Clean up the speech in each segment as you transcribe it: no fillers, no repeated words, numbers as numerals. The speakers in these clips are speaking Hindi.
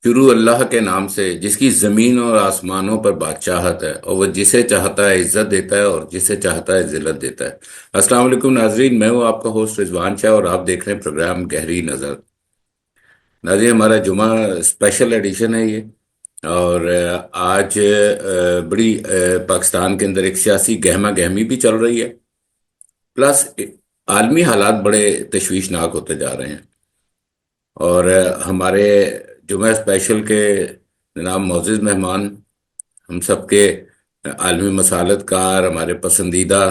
शुरू अल्लाह के नाम से जिसकी जमीन और आसमानों पर बादशाहत है और वह जिसे चाहता है इज्जत देता है और जिसे चाहता है जिल्लत देता है। अस्सलाम वालेकुम नाजरीन, मैं हूँ आपका होस्ट रिजवान शाह और आप देख रहे हैं प्रोग्राम गहरी नज़र। नाजरीन, हमारा जुमा स्पेशल एडिशन है ये। और आज बड़ी पाकिस्तान के अंदर एक सियासी गहमा गहमी भी चल रही है। प्लस आलमी हालात बड़े तशवीशनाक होते जा रहे हैं। और हमारे जुमा स्पेशल के जनाब मोअज़्ज़िज़ मेहमान, हम सबके आलमी मसालतकार, हमारे पसंदीदा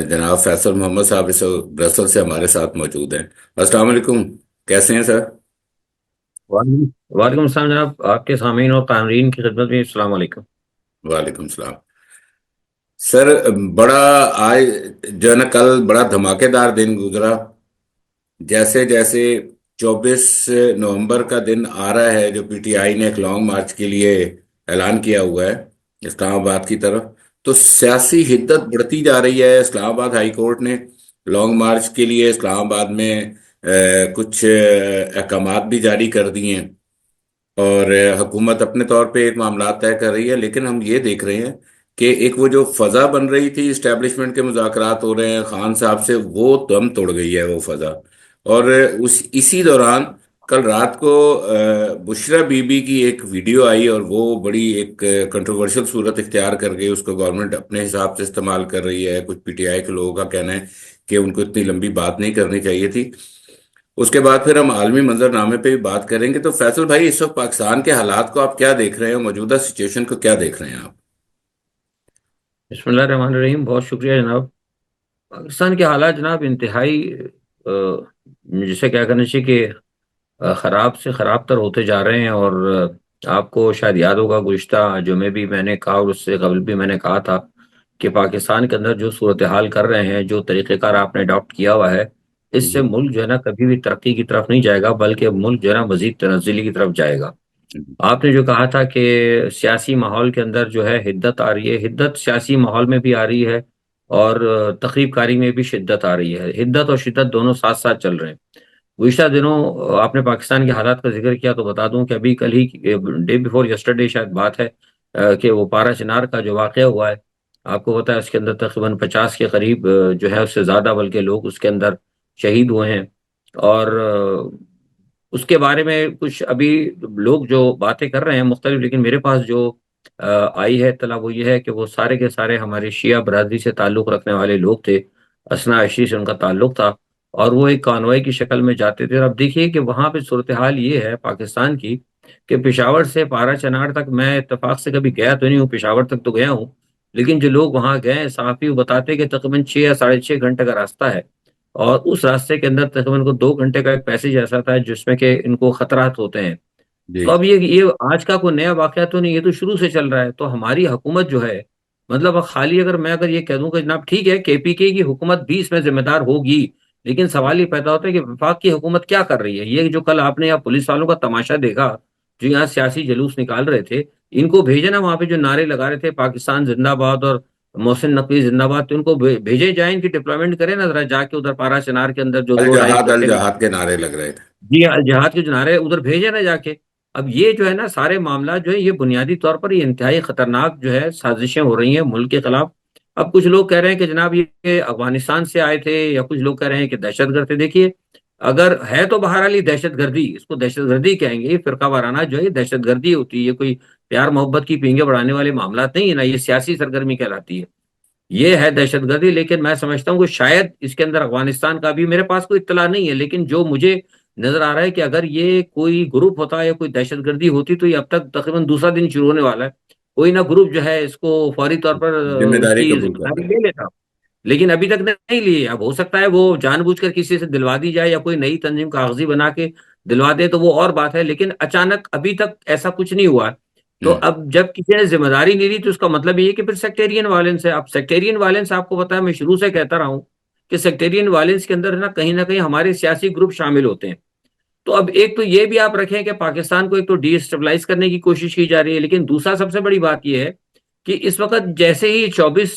जनाब फैसल मोहम्मद साहब इस वक्त ब्रसल से हमारे साथ मौजूद हैं। अस्सलाम वालेकुम, कैसे हैं सर? वालेकुम वालेकुम अस्सलाम जनाब, आपके सामीन और तामीन की खिदमत में अस्सलाम वालेकुम। वालेकुम सलाम। सर, बड़ा आज जो है ना, कल बड़ा धमाकेदार दिन गुजरा। जैसे जैसे 24 नवंबर का दिन आ रहा है, जो पीटीआई ने एक लॉन्ग मार्च के लिए ऐलान किया हुआ है इस्लामाबाद की तरफ, तो सियासी हिद्दत बढ़ती जा रही है। इस्लामाबाद हाई कोर्ट ने लॉन्ग मार्च के लिए इस्लामाबाद में कुछ अहकामात भी जारी कर दिए हैं। और हुकूमत अपने तौर पे एक मामला तय कर रही है, लेकिन हम ये देख रहे हैं कि एक वो जो फजा बन रही थी, इस्टेब्लिशमेंट के मुज़ाकरात हो रहे हैं खान साहब से, वो दम तोड़ गई है वो फजा। और उस इसी दौरान कल रात को बुशरा बीबी की एक वीडियो आई और वो बड़ी एक कंट्रोवर्शियल सूरत इख्तियार कर गई। उसको गवर्नमेंट अपने हिसाब से इस्तेमाल कर रही है। कुछ पीटीआई के लोगों का कहना है कि उनको इतनी लंबी बात नहीं करनी चाहिए थी। उसके बाद फिर हम आलमी मंजरनामे पे भी बात करेंगे। तो फैसल भाई, इस वक्त पाकिस्तान के हालात को आप क्या देख रहे हैं? मौजूदा सिचुएशन को क्या देख रहे हैं आप? बिस्मिल्लाहिर्रहमानिर्रहीम, बहुत शुक्रिया जनाब। पाकिस्तान के हालात जनाब इंतहाई जिसे क्या करना चाहिए कि ख़राब से ख़राब तर होते जा रहे हैं। और आपको शायद याद होगा, गुज़िश्ता जुमे भी मैंने कहा और उससे कबल भी मैंने कहा था कि पाकिस्तान के अंदर जो सूरत हाल कर रहे हैं, जो तरीक़ेकार आपने अडॉप्ट किया हुआ है, इससे हम्म। मुल्क जो है ना कभी भी तरक्की की तरफ नहीं जाएगा, बल्कि मुल्क जो है ना मज़ीद तनज़्ज़ुली की तरफ जाएगा। आपने जो कहा था कि सियासी माहौल के अंदर जो है हिद्दत आ रही है, हिद्दत सियासी माहौल में भी आ रही है और तखरीब कारी में भी शिद्दत आ रही है। हिद्दत और शिद्दत दोनों साथ साथ चल रहे हैं। गुज़िश्ता दिनों आपने पाकिस्तान के हालात का जिक्र किया तो बता दूं कि अभी कल ही डे बिफोर यस्टरडे शायद बात है कि वो पारा चिनार का जो वाक़या हुआ है, आपको पता है उसके अंदर तकरीबन 50 के करीब जो है उससे ज़्यादा बल्कि लोग उसके अंदर शहीद हुए हैं। और उसके बारे में कुछ अभी लोग जो बातें कर रहे हैं मुख्तलिफ, लेकिन मेरे पास जो आई है इत्तला वो ये है कि वो सारे के सारे हमारे शिया बरादरी से ताल्लुक़ रखने वाले लोग थे। असना अयशी से उनका ताल्लुक़ था और वो एक कॉन्वॉय की शक्ल में जाते थे। और अब देखिए कि वहाँ पे सूरत हाल ये है पाकिस्तान की कि पेशावर से पारा चनार तक मैं इत्तेफ़ाक से कभी गया तो नहीं हूँ, पेशावर तक तो गया हूँ। लेकिन जो लोग वहाँ गए हैं सहाफ़ी वो बताते हैं कि तकरीबन 6 या साढ़े 6 घंटे का रास्ता है। और उस रास्ते के अंदर तकरीबन को 2 घंटे का एक पैसेज ऐसा था जिसमें कि इनको खतरात होते हैं। जी। तो अब ये आज का कोई नया वाक़या तो नहीं, ये तो शुरू से चल रहा है। तो हमारी हुकूमत जो है, मतलब खाली अगर ये कह दूँ कि जनाब ठीक है, केपीके की हुकूमत भी इसमें ज़िम्मेदार होगी, लेकिन सवाल ये पैदा होता है कि वफ़ाक की हुकूमत क्या कर रही है? ये जो कल आपने यहाँ पुलिस वालों का तमाशा देखा, जो यहाँ सियासी जुलूस निकाल रहे थे, इनको भेजे ना वहाँ पे जो नारे लगा रहे थे पाकिस्तान ज़िंदाबाद और मोहसिन नकवी ज़िंदाबाद, तो इनको भेजे जाएँ, इनकी डिप्लॉयमेंट करें ना ज़रा जाके उधर पारा चिनार के अंदर जो 2 ढाई अल घंटे में। जहाद के नारे लग रहे थे। जी, जिहाद के जो नारे हैं उधर भेजे ना जाके। अब ये जो है ना सारे मामला जो है ये बुनियादी तौर पर ये इंतहाई खतरनाक जो है साजिशें हो रही हैं मुल्क के खिलाफ। अब कुछ लोग कह रहे हैं कि जनाब ये अफगानिस्तान से आए थे, या कुछ लोग कह रहे हैं कि दहशतगर्द थे। देखिए, अगर है तो बहरहाल ये दहशतगर्दी, इसको दहशतगर्दी कहेंगे। ये फिरका वाराना जो है ये दहशतगर्दी होती है, ये कोई प्यार मोहब्बत की पींगे बढ़ाने वाले मामला नहीं है ना, ये सियासी सरगर्मी कहलाती है। ये है दहशतगर्दी, लेकिन मैं समझता हूँ कि शायद इसके अंदर अफगानिस्तान का भी, मेरे पास कोई इत्तला नहीं है, लेकिन जो मुझे नजर आ रहा है कि अगर ये कोई ग्रुप होता या कोई दहशतगर्दी होती तो ये अब तक तकरीबन दूसरा दिन शुरू होने वाला है। कोई ना ग्रुप जो है इसको फौरी तौर पर जिम्मेदारी इसकी कबूल कर जिम्मेदारी ले। ले लेता, लेकिन अभी तक नहीं लिए। अब हो सकता है वो जानबूझकर किसी से दिलवा दी जाए या कोई नई तंजीम कागजी बना के दिलवा दे, तो वो और बात है, लेकिन अचानक अभी तक ऐसा कुछ नहीं हुआ है। तो हम्म। अब जब किसी ने जिम्मेदारी नहीं ली तो उसका मतलब ये है कि फिर सेक्टेरियन वायलेंस है। अब सेक्टेरियन वायलेंस आपको पता है, मैं शुरू से कहता रहा हूं कि सेक्टेरियन वायलेंस के अंदर ना कहीं हमारे सियासी ग्रुप शामिल होते हैं। तो अब एक तो ये भी आप रखें कि पाकिस्तान को एक तो डिस्टेबलाइज करने की कोशिश की जा रही है, लेकिन दूसरा सबसे बड़ी बात यह है कि इस वक्त जैसे ही 24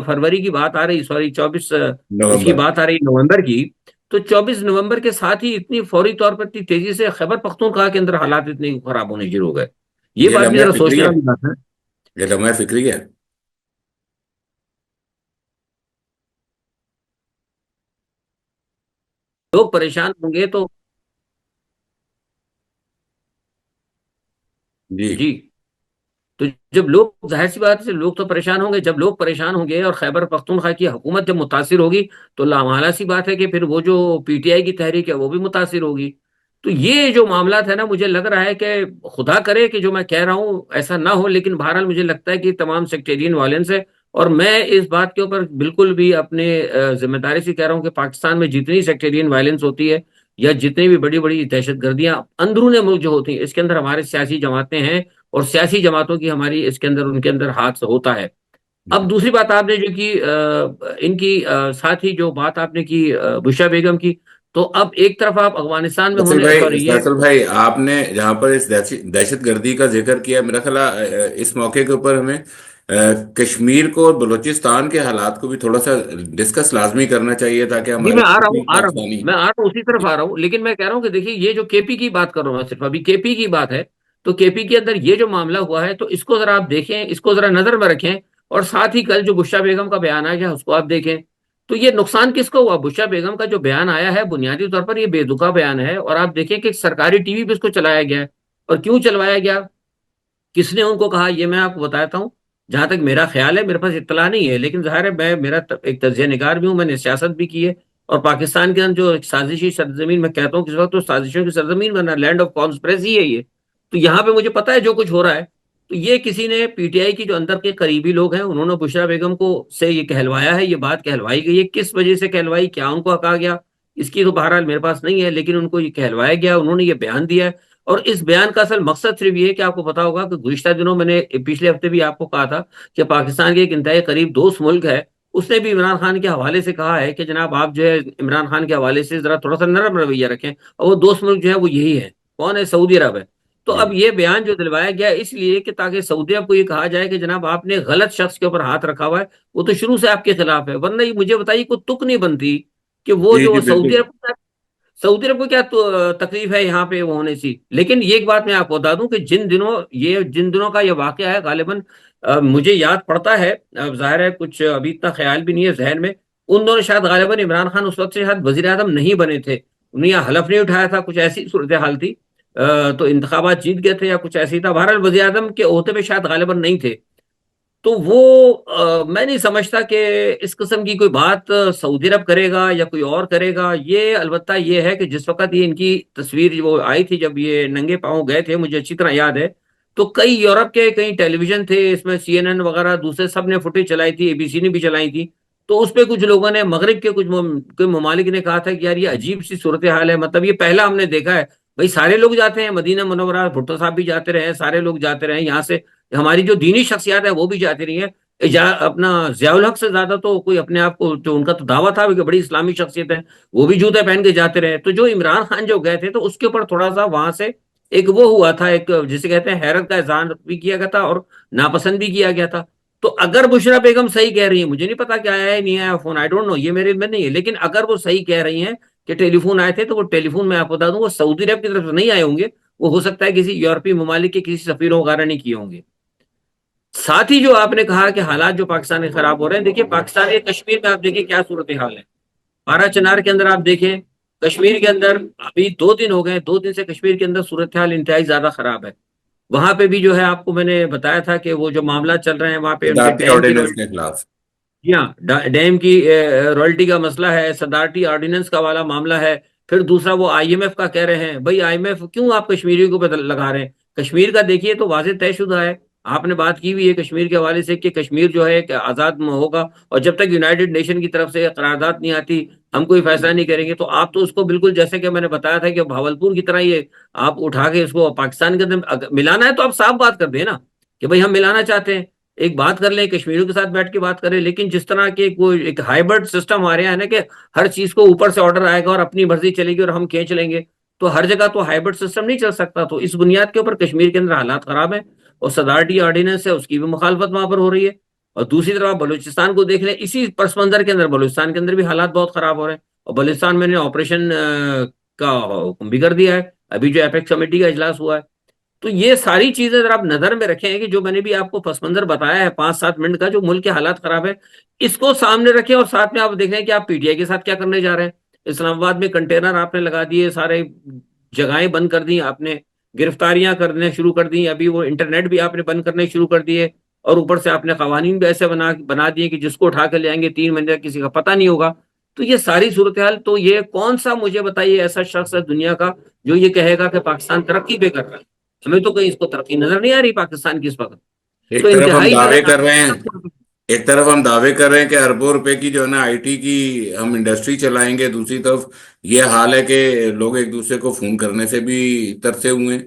फरवरी की बात आ रही, सॉरी 24 उसकी नवंबर। बात आ रही नवंबर की, तो 24 नवंबर के साथ ही इतनी फौरी तौर पर इतनी तेजी से खैबर पख्तूनख्वा के अंदर हालात इतने खराब होने शुरू हो गए। ये ये बात भी लम्हा जरा फिक्री सोचने है। वाली बात है। ये लम्हा फिक्री है। लोग परेशान होंगे तो। जी। जी। तो जब लोग, जाहिर सी बात है लोग तो परेशान होंगे, जब लोग परेशान होंगे और खैबर पख्तूनख्वा की हुकूमत जब मुतासिर होगी, तो लामाला सी बात है कि फिर वो जो पीटीआई की तहरीक है वो भी मुतासिर होगी। तो ये जो मामला है ना, मुझे लग रहा है कि खुदा करे कि जो मैं कह रहा हूँ ऐसा ना हो, लेकिन बहरहाल मुझे लगता है कि तमाम सेक्टेरियन वायलेंस है। और मैं इस बात के ऊपर बिल्कुल भी अपने जिम्मेदारी से कह रहा हूँ कि पाकिस्तान में जितनी सेक्टेरियन वायलेंस होती है, या जितनी भी बड़ी बड़ी दहशतगर्दियां अंदरून मुल्क जो होती हैं, इसके अंदर हमारे सियासी जमातें हैं, और सियासी जमातों की हमारी इसके अंदर उनके अंदर हाथ होता है। अब दूसरी बात आपने जो की इनकी साथ ही जो बात आपने की बुशरा बेगम की, तो अब एक तरफ आप अफगानिस्तान में होने, सॉरी ये। फैसल भाई, आपने जहां पर इस दहशत गर्दी का जिक्र किया, मेरा ख्याल है, इस मौके के ऊपर हमें कश्मीर को और बलूचिस्तान के हालात को भी थोड़ा सा डिस्कस लाजमी करना चाहिए, ताकि जी हमारे मैं आ रहा हूँ, आ रहा हूँ, पाकिस्तानी। मैं आ रहा हूँ, उसी तरफ आ रहा हूँ, लेकिन मैं कह रहा हूँ कि देखिए ये जो केपी की बात कर रहा हूँ मैं, सिर्फ अभी केपी की बात है। तो केपी के अंदर ये जो मामला हुआ है, तो इसको जरा आप देखें, इसको जरा नजर में रखें। और साथ ही कल जो बुशरा बेगम का बयान आया है उसको आप देखें। तो ये नुकसान किसको हुआ? बुशरा बेगम का जो बयान आया है बुनियादी तौर पर ये बेदुका बयान है, और आप देखें कि सरकारी टीवी पे इसको चलाया गया है। और क्यों चलवाया गया, किसने उनको कहा, ये मैं आपको बताता हूँ। जहां तक मेरा ख्याल है, मेरे पास इत्तला नहीं है, लेकिन जाहिर है मैं, मेरा एक तजिया निगार भी हूँ, मैंने सियासत भी की है। और पाकिस्तान के अंदर जो एक साजिशी सरजमीन मैं कहता हूँ किस वक्त, तो साजिशों की सरजमीन बनना, लैंड ऑफ कॉन्स्पिरेसी है ये। तो यहाँ पे मुझे पता है जो कुछ हो रहा है। तो ये किसी ने, पीटीआई की जो अंदर के करीबी लोग हैं, उन्होंने बुशरा बेगम को से ये कहलवाया है, ये बात कहलवाई गई है। किस वजह से कहलवाई, क्या उनको कहा गया, इसकी तो बहरहाल मेरे पास नहीं है, लेकिन उनको ये कहलवाया गया, उन्होंने ये बयान दिया है। और इस बयान का असल मकसद सिर्फ ये है कि आपको पता होगा कि गुज़िश्ता दिनों मैंने, पिछले हफ्ते भी आपको कहा था कि पाकिस्तान के एक इंतहाई करीब दोस्त मुल्क है, उसने भी इमरान खान के हवाले से कहा है कि जनाब आप जो है इमरान खान के हवाले से जरा थोड़ा सा नरम रवैया रखें। और वो दोस्त मुल्क जो है वो यही है, कौन है? सऊदी अरब है। तो जी। अब ये बयान जो दिलवाया गया है, इसलिए कि ताकि सऊदी अरब को ये कहा जाए कि जनाब आपने गलत शख्स के ऊपर हाथ रखा हुआ है, वो तो शुरू से आपके खिलाफ है। वरना ये मुझे बताइए, कोई तुक नहीं बनती कि वो जी जी जो बिल्कुल। सऊदी अरब को क्या तो तकलीफ है यहाँ पे वो होने सी। लेकिन ये एक बात मैं आपको बता दूं कि जिन दिनों का ये वाकया है, गालिबन मुझे याद पड़ता है, अब जाहिर है कुछ अभी इतना ख्याल भी नहीं है जहन में। उन दोनों शायद गालिबन इमरान खान उस वक्त से शायद वजीर आजम नहीं बने थे, उन्हें यहाँ हलफ नहीं उठाया था, कुछ ऐसी सूरत हाल थी। तो इंतखाबात जीत गए थे या कुछ ऐसी था, बहरहाल वजीर आजम के ओहदे पे शायद गालिबन नहीं थे। तो वो मैं नहीं समझता कि इस किस्म की कोई बात सऊदी अरब करेगा या कोई और करेगा। ये अलबत्ता ये है कि जिस वक्त ये इनकी तस्वीर वो आई थी, जब ये नंगे पांव गए थे, मुझे अच्छी तरह याद है। तो कई यूरोप के कई टेलीविजन थे, इसमें सीएनएन वगैरह दूसरे सब ने फुटेज चलाई थी, एबीसी ने भी चलाई थी। तो उस पे कुछ लोगों ने, मगरिब के कोई ममालिक ने कहा था कि यार ये अजीब सी सूरत हाल है, मतलब ये पहला हमने देखा है। भाई सारे लोग जाते हैं, मदीना मुनव्वरा भुट्टो साहब भी जाते रहे, सारे लोग जाते रहे यहाँ से, हमारी जो दीनी शख्सियत है वो भी जाती रही है। अपना जियाउल हक से ज्यादा तो कोई अपने आप को, जो उनका तो दावा था कि बड़ी इस्लामी शख्सियत है, वो भी जूते पहन के जाते रहे। तो जो इमरान खान जो गए थे, तो उसके ऊपर थोड़ा सा वहां से एक वो हुआ था, एक जिसे कहते हैं हैरत का इजहार भी किया गया था और नापसंद भी किया गया था। तो अगर बुशरा बेगम सही कह रही है, मुझे नहीं पता क्या आया है नहीं आया फोन, आई डोंट नो, ये मेरे में नहीं है, लेकिन अगर वो सही कह रही हैं कि टेलीफोन आए थे, तो वो टेलीफोन मैं आपको बता दूं वो सऊदी अरब की तरफ से नहीं आए होंगे। वो हो सकता है किसी यूरोपीय ममालिक के किसी सफीरों वगैरह ने किए होंगे। साथ ही जो आपने कहा कि हालात जो पाकिस्तान के खराब हो रहे हैं, देखिए पाकिस्तान के कश्मीर में आप देखिए क्या सूरत हाल है। बारह चनार के अंदर आप देखें, कश्मीर के अंदर अभी 2 दिन हो गए, 2 दिन से कश्मीर के अंदर सूरत हाल इंतहाई ज्यादा खराब है। वहां पे भी जो है आपको मैंने बताया था कि वो जो मामला चल रहे हैं वहां पे उनके सदारती डैम की ऑर्डिनेंस के रॉयल्टी। खिलाफ। जी हाँ, डैम की रॉयल्टी का मसला है, सदारती ऑर्डिनेंस का वाला मामला है। फिर दूसरा वो आईएमएफ का कह रहे हैं, भाई आईएमएफ क्यों आप कश्मीरियों को बदल लगा रहे हैं? कश्मीर का देखिए तो वाज़ेह तयशुदा है, आपने बात की हुई है कश्मीर के हवाले से कि कश्मीर जो है एक आज़ाद होगा, और जब तक यूनाइटेड नेशन की तरफ से करारदाद नहीं आती, हम कोई फैसला नहीं करेंगे। तो आप तो उसको बिल्कुल जैसे कि मैंने बताया था कि भावलपुर की तरह ये आप उठा के इसको पाकिस्तान के अंदर मिलाना है, तो आप साफ बात कर देना कि भाई हम मिलाना चाहते हैं, एक बात कर लें, कश्मीरियों के साथ बैठ के बात करें। लेकिन जिस तरह के कोई एक हाइब्रिड सिस्टम हमारे यहाँ है ना, कि हर चीज को ऊपर से ऑर्डर आएगा और अपनी मर्जी चलेगी और हम खींच लेंगे, तो हर जगह तो हाइब्रिड सिस्टम नहीं चल सकता। तो इस बुनियाद के ऊपर कश्मीर के अंदर हालात खराब है, और सदारती ऑर्डिनेंस है उसकी भी मुखालफत वहां पर हो रही है। और दूसरी तरफ बलूचिस्तान को देख लें, इसी पस मंजर के अंदर बलूचिस्तान के अंदर भी हालात बहुत खराब हो रहे हैं। और बलूचिस्तान में ऑपरेशन का हुक्म भी कर दिया है। अभी जो एपेक्स कमेटी का इजलास हुआ है। तो ये सारी चीजें अगर आप नजर में रखें कि जो मैंने भी आपको पस मंजर बताया है 5-7 मिनट का, जो मुल्क के हालात खराब है, इसको सामने रखें और साथ में आप देखें कि आप पीटीआई के साथ क्या करने जा रहे हैं। इस्लामाबाद में कंटेनर आपने लगा दिए, सारे जगहें बंद कर दी आपने, गिरफ्तारियां करने शुरू कर दी, अभी वो इंटरनेट भी आपने बंद करने शुरू कर दिए, और ऊपर से आपने कवानीन भी ऐसे बना बना दिए कि जिसको उठा कर ले आएंगे 3 महीने तक किसी का पता नहीं होगा। तो ये सारी सूरत हाल, तो ये कौन सा मुझे बताइए ऐसा शख्स है दुनिया का जो ये कहेगा कि पाकिस्तान तरक्की पे कर रहा है। हमें तो कहीं इसको तरक्की नजर नहीं आ रही पाकिस्तान की इस वक्त। तो एक तरफ हम इंतहाई जो है दावे कर रहे हैं, ना। एक तरफ हम दावे कर रहे हैं कि अरबों रुपए की जो है ना आईटी की हम इंडस्ट्री चलाएंगे, दूसरी तरफ ये हाल है कि लोग एक दूसरे को फोन करने से भी तरसे हुए हैं,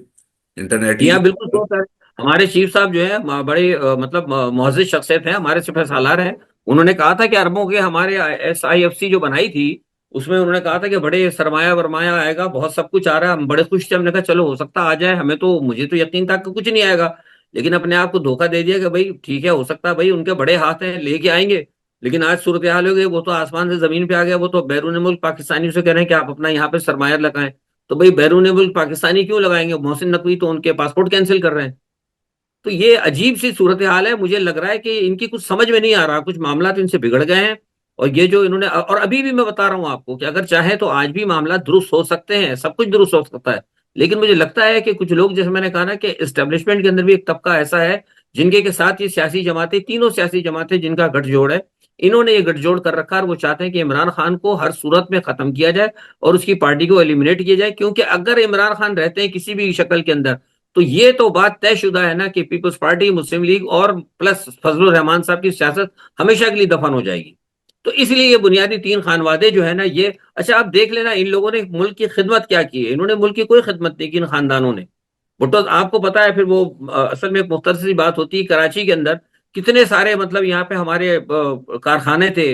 इंटरनेट जी ही। हाँ, बिल्कुल सो सर। हमारे चीफ साहब जो है बड़े मतलब मुअज़्ज़ज़ शख्सियत हैं, हमारे सिपह सालार हैं। उन्होंने कहा था कि अरबों के हमारे SIFC जो बनाई थी, उसमें उन्होंने कहा था कि बड़े सरमाया वरमाया आएगा, बहुत सब कुछ आ रहा है, हम बड़े खुश थे। हमने कहा चलो हो सकता आ जाए, हमें तो मुझे तो यकीन था कि कुछ नहीं आएगा। लेकिन अपने आप को धोखा दे दिया कि भाई ठीक है, हो सकता है भाई उनके बड़े हाथ हैं, लेके आएंगे। लेकिन आज सूरत हाल हो गई, वो तो आसमान से जमीन पे आ गया। वो तो बैरून मुल्क पाकिस्तानियों से कह रहे हैं कि आप अपना यहाँ पे सरमाया लगाएं। तो भाई बैरून मुल्क पाकिस्तानी क्यों लगाएंगे? मोहसिन नकवी तो उनके पासपोर्ट कैंसिल कर रहे हैं। तो ये अजीब सी सूरत हाल है। मुझे लग रहा है कि इनकी कुछ समझ में नहीं आ रहा, कुछ मामला तो इनसे बिगड़ गए हैं। और ये जो इन्होंने, और अभी भी मैं बता रहा हूं आपको कि अगर चाहे तो आज भी मामला दुरुस्त हो सकते हैं, सब कुछ दुरुस्त हो सकता है। लेकिन मुझे लगता है कि कुछ लोग, जैसे मैंने कहा ना, कि एस्टेब्लिशमेंट के अंदर भी एक तबका ऐसा है जिनके के साथ ये सियासी जमातें, तीनों सियासी जमातें जिनका गठजोड़ है, इन्होंने ये गठजोड़ कर रखा है। और वो चाहते हैं कि इमरान खान को हर सूरत में खत्म किया जाए और उसकी पार्टी को एलिमिनेट किया जाए। क्योंकि अगर इमरान खान रहते हैं किसी भी शक्ल के अंदर, तो ये तो बात तयशुदा है ना कि पीपल्स पार्टी, मुस्लिम लीग और प्लस फजलुर रहमान साहब की सियासत हमेशा के लिए दफन हो जाएगी। तो इसलिए ये बुनियादी तीन खानवादे जो है ना ये, अच्छा आप देख लेना इन लोगों ने मुल्क की खिदमत क्या की है। इन्होंने मुल्क की कोई खिदमत नहीं की इन खानदानों ने। भुट्टो आपको पता है, फिर वो असल में एक मुख्तसर सी बात होती है, कराची के अंदर कितने सारे मतलब यहाँ पे हमारे कारखाने थे।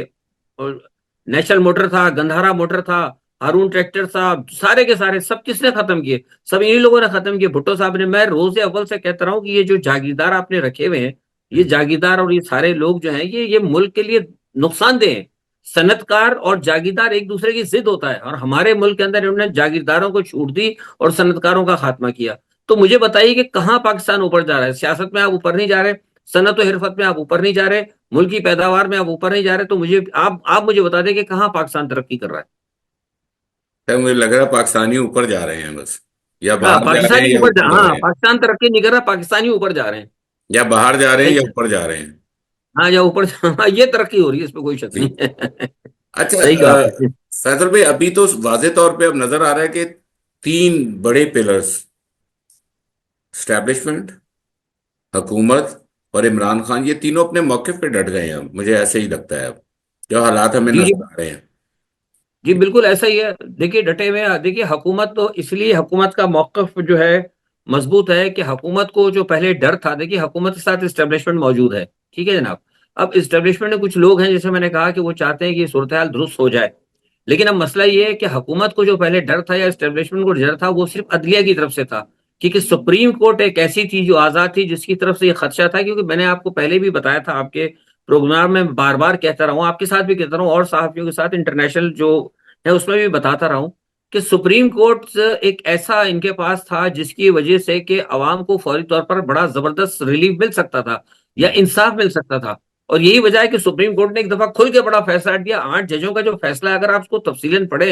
नेशनल मोटर था, गंधारा मोटर था, हारून ट्रैक्टर साहब, सारे के सारे सब किसने खत्म किए? सब इन्हीं लोगों ने खत्म किए, भुट्टो साहब ने। मैं रोज अव्वल से कहता रहा हूँ कि ये जो जागीरदार आपने रखे हुए हैं, ये जागीरदार और ये सारे लोग जो हैं, ये मुल्क के लिए नुकसानदेह हैं। सनतकार और जागीरदार एक दूसरे की जिद होता है, और हमारे मुल्क के अंदर इन्होंने जागीरदारों को छूट दी और सनतकारों का खात्मा किया। तो मुझे बताइए कि कहाँ पाकिस्तान ऊपर जा रहा है? सियासत में आप ऊपर नहीं जा रहे, सनत और हिरफत में आप ऊपर नहीं जा रहे, मुल्क की पैदावार में आप ऊपर नहीं जा रहे। तो मुझे आप मुझे बता दें कि कहाँ पाकिस्तान तरक्की कर रहा है। तब मुझे लग रहा है पाकिस्तानी ऊपर जा रहे हैं बस, या हाँ, बाहर जा रहे हैं पाकिस्तानी या ऊपर जा, ऊपर जा हाँ, रहे हैं, पाकिस्तान तरक्की नहीं कर रहा, पाकिस्तानी ऊपर जा रहे हैं। या बाहर जा रहे हैं सही या है। ऊपर जा रहे हैं। हाँ, या ऊपर हाँ, ये तरक्की हो रही है, इसमें कोई शक जी। नहीं है। अच्छा, सही कहा आपने। फैजल भाई, अभी तो वाजे तौर पे अब नजर आ रहा है कि तीन बड़े पिलर्स, स्टैब्लिशमेंट, हुकूमत और इमरान खान, ये तीनों अपने मौके पे डट गए हैं। अब मुझे ऐसे ही लगता है, अब जो हालात हमें जी जी। नजर आ रहे हैं। जी बिल्कुल ऐसा ही है। देखिए डटे हुए हैं। देखिए हुकूमत तो, इसलिए हुकूमत का मौकफ जो है मजबूत है कि हुकूमत को जो पहले डर था, देखिए हुकूमत के साथ इस्टेब्लिशमेंट मौजूद है, ठीक है जनाब। अब इस्टेब्लिशमेंट में कुछ लोग हैं, जैसे मैंने कहा, कि वो चाहते हैं कि सूरत हाल दुरुस्त हो जाए। लेकिन अब मसला ये है कि हुकूमत को जो पहले डर था या इस्टेब्लिशमेंट को डर था, वो सिर्फ अदलिया की तरफ से था। क्योंकि सुप्रीम कोर्ट एक ऐसी थी जो आजाद थी, जिसकी तरफ से ये खदशा था। क्योंकि मैंने आपको पहले भी बताया था, आपके प्रोग्राम में बार बार कहता रहा हूँ, आपके साथ भी कहता रहा हूँ, और सहाफियों के साथ इंटरनेशनल जो है उसमें भी बताता रहा हूं, कि सुप्रीम कोर्ट एक ऐसा इनके पास था जिसकी वजह से कि अवाम को फौरी तौर पर बड़ा जबरदस्त रिलीफ मिल सकता था या इंसाफ मिल सकता था। और यही वजह है कि सुप्रीम कोर्ट ने एक दफा खुल के बड़ा फैसला दिया। 8 जजों का जो फैसला है, अगर आप उसको तफसीलन पढ़े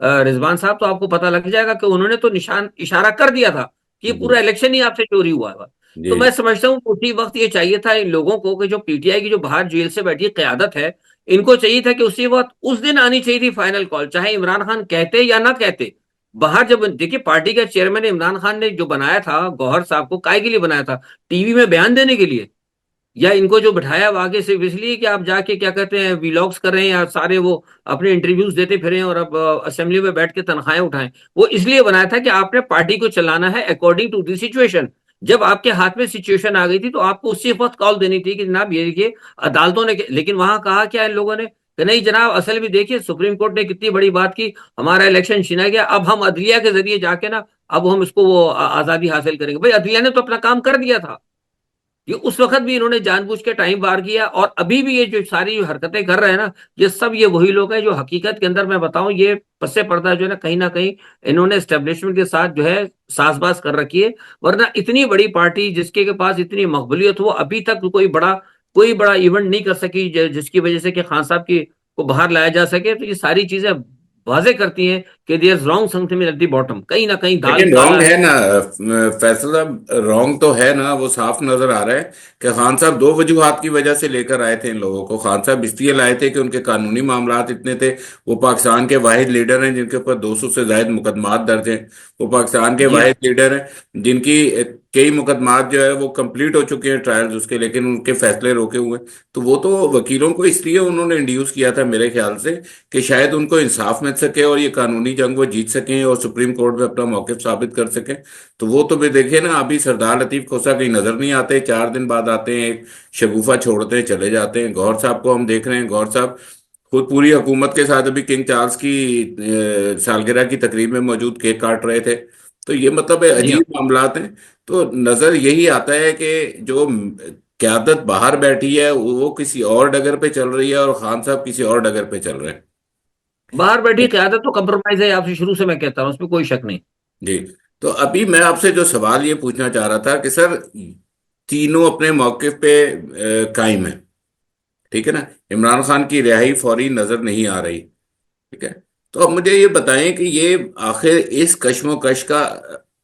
रिजवान साहब, तो आपको पता लग जाएगा कि उन्होंने तो निशान इशारा कर दिया था कि ये जी पूरा इलेक्शन ही आपसे चोरी हुआ है। तो जी। मैं समझता हूँ उसी वक्त ये चाहिए था इन लोगों को कि जो पीटीआई की जो बाहर जेल से बैठी क्यादत है, इनको चाहिए था कि उसी वक्त उस दिन आनी चाहिए थी फाइनल कॉल, चाहे इमरान खान कहते या ना कहते। बाहर जब देखिए पार्टी का चेयरमैन इमरान खान ने जो बनाया था गौहर साहब को, काय के लिए बनाया था? टीवी में बयान देने के लिए? या इनको जो बिठाया वो आगे सिर्फ इसलिए कि आप जाके क्या कहते हैं वीलॉग्स कर रहे हैं या सारे वो अपने इंटरव्यूज देते फिरे हैं और अब असेंबली में बैठ के तनख्वाहें उठाएं? वो इसलिए बनाया था कि आपने पार्टी को चलाना है अकॉर्डिंग टू दी सिचुएशन। जब आपके हाथ में सिचुएशन आ गई थी, तो आपको उसी वक्त कॉल देनी थी कि जनाब ये देखिए अदालतों ने, लेकिन वहां कहा क्या इन लोगों ने कि नहीं जनाब, असल में देखिए सुप्रीम कोर्ट ने कितनी बड़ी बात की, हमारा इलेक्शन छीना गया, अब हम अदलिया के जरिए जाके ना, अब हम इसको वो आजादी हासिल करेंगे। भाई अदलिया ने तो अपना काम कर दिया था। ये उस वक्त भी इन्होंने जानबूझ के टाइम पार किया, और अभी भी ये जो सारी हरकतें कर रहे हैं ना, ये सब ये वही लोग हैं जो हकीकत के अंदर मैं बताऊं ये पस्से पर्दा जो है ना कहीं इन्होंने एस्टेब्लिशमेंट के साथ जो है साजबाज कर रखी है। वरना इतनी बड़ी पार्टी जिसके के पास इतनी मकबूलियत हो, अभी तक कोई बड़ा इवेंट नहीं कर सकी जिसकी वजह से कि खान साहब की को बाहर लाया जा सके। तो ये सारी चीजें वाजे करती हैं कि there is wrong something at the bottom, कहीं ना कहीं दाल लेकिन काला रॉन्ग है है। ना फैसला, रॉन्ग तो है ना, वो साफ नजर आ रहा है कि खान साहब दो वजूहात की वजह से लेकर आए थे इन लोगों को। खान साहब इसलिए लाए थे कि उनके कानूनी मामलात इतने थे। वो पाकिस्तान के वाहिद लीडर हैं जिनके ऊपर 200 से ज्यादा मुकदमात दर्ज हैं। वो पाकिस्तान के जी हाँ। वाहिद लीडर हैं जिनकी कई मुकदमात जो है वो कंप्लीट हो चुके हैं ट्रायल्स उसके, लेकिन उनके फैसले रोके हुए हैं। तो वो तो वकीलों को इसलिए उन्होंने इंड्यूस किया था मेरे ख्याल से कि शायद उनको इंसाफ मिल सके और ये कानूनी जंग वो जीत सकें और सुप्रीम कोर्ट में अपना मौक़िफ़ साबित कर सकें। तो वो तो भी देखिए ना, अभी सरदार लतीफ खोसा कहीं नजर नहीं आते, 4 दिन बाद आते हैं, एक शगुफा छोड़ते हैं, चले जाते हैं। गौहर साहब को हम देख रहे हैं, गौहर साहब खुद पूरी हुकूमत के साथ अभी किंग चार्ल्स की सालगिरह की तकरीब में मौजूद केक काट रहे थे। तो ये मतलब जी हाँ। अजीब मामलात हैं। तो नजर यही आता है कि जो क्यादत बाहर बैठी है वो किसी और डगर पे चल रही है और खान साहब किसी और डगर पे चल रहे हैं। बाहर बैठी क्यादत तो कंप्रोमाइज है, आपसे शुरू से मैं कहता हूं, उसमें कोई शक नहीं। जी। तो अभी मैं आपसे जो सवाल ये पूछना चाह रहा था कि सर, तीनों अपने मौकिफ पे कायम है, ठीक है ना। इमरान खान की रिहाई फौरी नजर नहीं आ रही, ठीक है। तो अब मुझे ये बताएं कि ये आखिर इस कश्मोकश का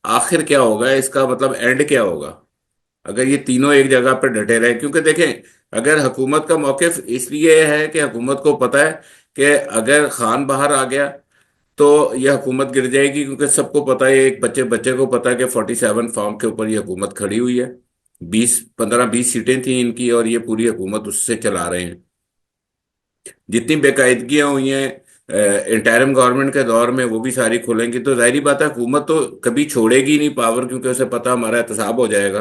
आखिर क्या होगा, इसका मतलब एंड क्या होगा अगर ये तीनों एक जगह पर डटे रहे। क्योंकि देखें, अगर हुकूमत का मौकिफ इसलिए है कि हुकूमत को पता है कि अगर खान बाहर आ गया तो यह हुकूमत गिर जाएगी, क्योंकि सबको पता है, एक बच्चे बच्चे को पता है कि 47 फॉर्म के ऊपर यह हुकूमत खड़ी हुई है। 20 15 20 सीटें थी इनकी और ये पूरी हुकूमत उससे चला रहे हैं। जितनी बेकायदगियां हुई हैं इंटरिम गवर्नमेंट के दौर में वो भी सारी खुलेंगी। तो जाहिर बात है हुकूमत तो कभी छोड़ेगी नहीं पावर, क्योंकि उसे पता हमारा एहतसाब हो जाएगा।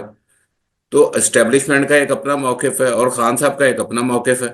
तो एस्टेब्लिशमेंट का एक अपना मौकिफ है और खान साहब का एक अपना मौकिफ है।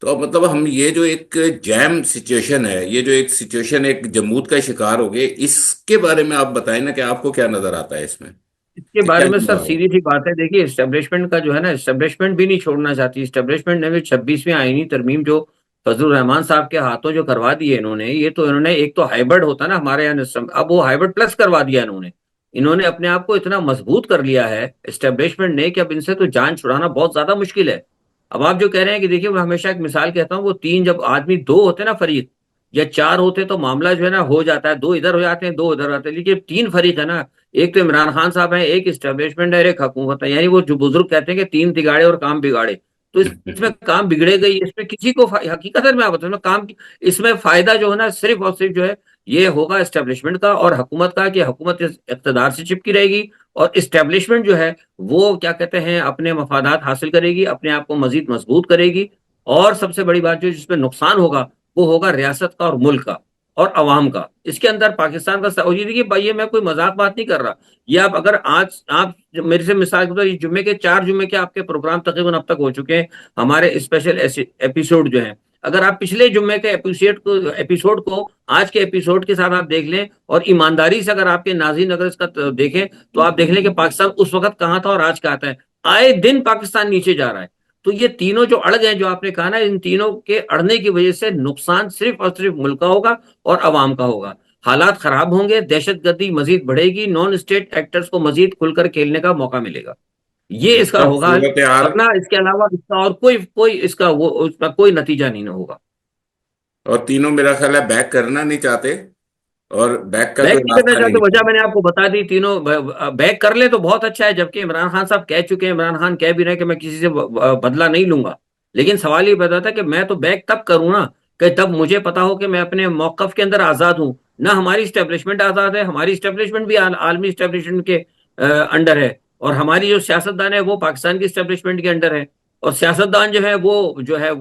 तो अब मतलब हम ये जो एक जैम सिचुएशन है, ये जो एक सिचुएशन एक जमूत का शिकार हो गए, इसके बारे में आप बताएं ना कि आपको क्या नजर आता है इसमें, इसके कि क्या बारे में सर होगा आगे? सीधी सी बात है, देखिए एस्टेब्लिशमेंट का जो है ना, एस्टेब्लिशमेंट भी नहीं छोड़ना चाहती। एस्टेब्लिशमेंट ने भी 26वीं आईनी तरमीम जो फजलुर रहमान साहब के हाथों जो करवा दी है इन्होंने, ये तो इन्होंने एक तो हाइब्रिड होता ना हमारे यहाँ अब वो हाइब्रिड प्लस करवा दिया इन्होंने। इन्होंने अपने आप को इतना मजबूत कर लिया है एस्टेब्लिशमेंट ने कि अब इनसे तो जान छुड़ाना बहुत ज्यादा मुश्किल है। अब आप जो कह रहे हैं कि देखिए, मैं हमेशा एक मिसाल कहता हूँ, वो तीन जब आदमी दो होते हैं ना फरीक, या चार होते तो मामला जो है ना हो जाता है, दो इधर हो जाते हैं दो उधर आते हैं, लेकिन तीन फरीक है ना, एक तो इमरान खान साहब है, एक इस्टेब्लिशमेंट है, एक हुकूमत है। यानी वो जो बुजुर्ग कहते हैं कि तीन तिगाड़े और काम बिगाड़े। तो इसमें काम बिगड़ेगा ही, इसमें किसी को हकीकत है मैं आप बताऊं, इसमें फायदा जो है ना सिर्फ और सिर्फ जो है ये होगा एस्टेब्लिशमेंट का और हुकूमत का, कि हुकूमत इस इक़्तिदार से चिपकी रहेगी और इस्टेब्लिशमेंट जो है वो क्या कहते हैं अपने मफादात हासिल करेगी, अपने आप को मजीद मजबूत करेगी। और सबसे बड़ी बात जो जिसमें नुकसान होगा वो होगा रियासत का और मुल्क का और अवाम का। इसके अंदर पाकिस्तान का और ये देखिए भाई, ये मैं कोई मजाक बात नहीं कर रहा। ये आप अगर आज आप मेरे से मिसाल के तौर ये जुम्मे के 4 जुम्मे के आपके प्रोग्राम तकरीबन अब तक हो चुके हैं, हमारे स्पेशल एपिसोड जो हैं। अगर आप पिछले जुम्मे के एपिसोड को आज के एपिसोड के साथ आप देख लें और ईमानदारी से अगर आपके नाज़रीन अगर इसका देखें, तो आप देख लें कि पाकिस्तान उस वक्त कहाँ था और आज कहाँ है। आए दिन पाकिस्तान नीचे जा रहा है। तो ये तीनों जो अड़ गए, जो आपने कहा ना, इन तीनों के अड़ने की वजह से नुकसान सिर्फ और सिर्फ मुल्क का होगा और अवाम का होगा। हालात खराब होंगे, दहशतगर्दी मजीद बढ़ेगी, नॉन स्टेट एक्टर्स को मजीद खुलकर खेलने का मौका मिलेगा। ये इसका मतलब होगा हल। सूरत हाल। वरना इसके अलावा इसका और कोई कोई इसका वो उसका कोई नतीजा नहीं होगा। और तीनों मेरा ख्याल है बैक करना नहीं चाहते और बैक का बैक कोई नहीं करना रास्ता नहीं चाहते, वजह निकल मैंने आपको बता दी। तीनों बैक कर ले तो बहुत अच्छा है, जबकि इमरान खान साहब कह चुके हैं, इमरान खान कह भी रहे हैं कि मैं किसी से बदला नहीं लूंगा। लेकिन सवाल ये पैदा था कि मैं तो बैक तब करूं ना कि तब मुझे पता हो कि मैं अपने मौकफ के अंदर आजाद हूं। ना हमारी स्टेब्लिशमेंट आजाद है, हमारी स्टेब्लिशमेंट भी आलमी स्टेब्लिशमेंट के अंडर है, और हमारी जो सियासतदान है वो पाकिस्तान की स्टेब्लिशमेंट के अंडर है, और सियासतदान जो है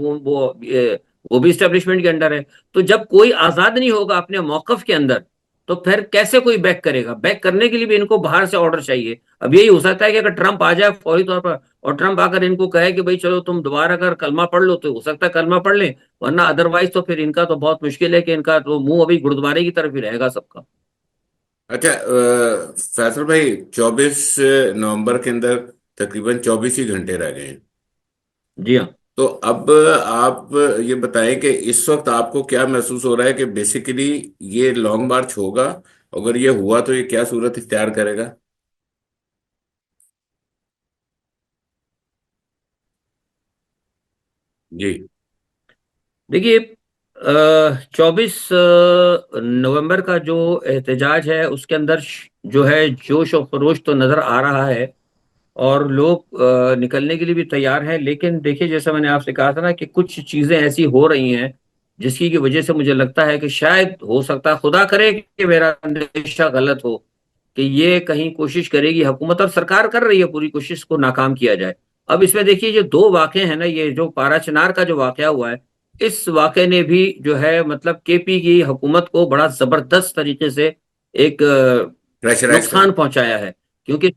वो भी स्टेब्लिशमेंट के अंडर है। तो जब कोई आजाद नहीं होगा अपने मौकफ के अंदर, तो फिर कैसे कोई बैक करेगा? बैक करने के लिए भी इनको बाहर से ऑर्डर चाहिए। अब यही हो सकता है कि अगर ट्रंप आ जाए फौरी तौर पर और ट्रंप आकर इनको कहे कि भाई चलो तुम दोबारा अगर कलमा पढ़ लो, तो हो सकता है कलमा पढ़ लें, वरना अदरवाइज तो फिर इनका तो बहुत मुश्किल है कि इनका तो मुंह अभी गुरुद्वारे की तरफ ही रहेगा सबका। अच्छा, फैसल भाई, 24 नवंबर के अंदर तकरीबन 24 ही घंटे रह गए हैं। जी हाँ। तो अब आप ये बताएं कि इस वक्त आपको क्या महसूस हो रहा है कि बेसिकली ये लॉन्ग मार्च होगा? अगर ये हुआ तो ये क्या सूरत इख्तियार करेगा? जी। देखिए, 24 नवंबर का जो एहतजाज है उसके अंदर जो है जोश और खरोश तो नजर आ रहा है, और लोग निकलने के लिए भी तैयार हैं। लेकिन देखिए, जैसा मैंने आपसे कहा था ना कि कुछ चीजें ऐसी हो रही हैं जिसकी की वजह से मुझे लगता है कि शायद हो सकता है, खुदा करे कि मेरा अंदेशा गलत हो, कि ये कहीं कोशिश करेगी हुकूमत, और सरकार कर रही है पूरी कोशिश को नाकाम किया जाए। अब इसमें देखिए, जो दो वाक़े हैं ना, ये जो पारा चिनार का जो वाकया हुआ है, इस वाकये ने भी जो है मतलब केपी की हुकूमत को बड़ा जबरदस्त तरीके से एक प्रेशराइज नुकसान करें। पहुंचाया है। क्योंकि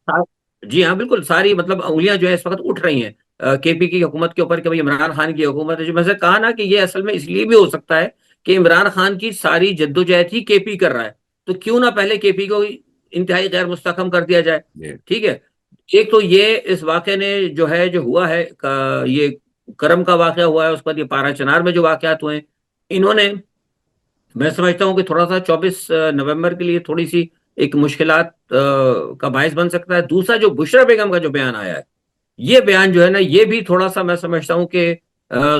जी हाँ, बिल्कुल सारी मतलब उंगलियां जो है इस वक्त उठ रही हैं केपी की हुकूमत के ऊपर कि भाई इमरान खान की हुकूमत है। जो मैंने कहा ना कि ये असल में इसलिए भी हो सकता है कि इमरान खान की सारी जद्दोजहद ही केपी कर रहा है, तो क्यों ना पहले केपी को इंतहाई गैर मुस्तहकम कर दिया जाए। जी। ठीक है। एक तो ये इस वाक़े ने जो है जो हुआ है ये करम का वाक़या हुआ है, उसके बाद ये पारा चनार में जो वाक़यात हुए हैं, इन्होंने, मैं समझता हूँ कि थोड़ा सा 24 नवंबर के लिए थोड़ी सी एक मुश्किलात का बायस बन सकता है। दूसरा, जो बुशरा बेगम का जो बयान आया है, ये बयान जो है ना, ये भी थोड़ा सा मैं समझता हूँ कि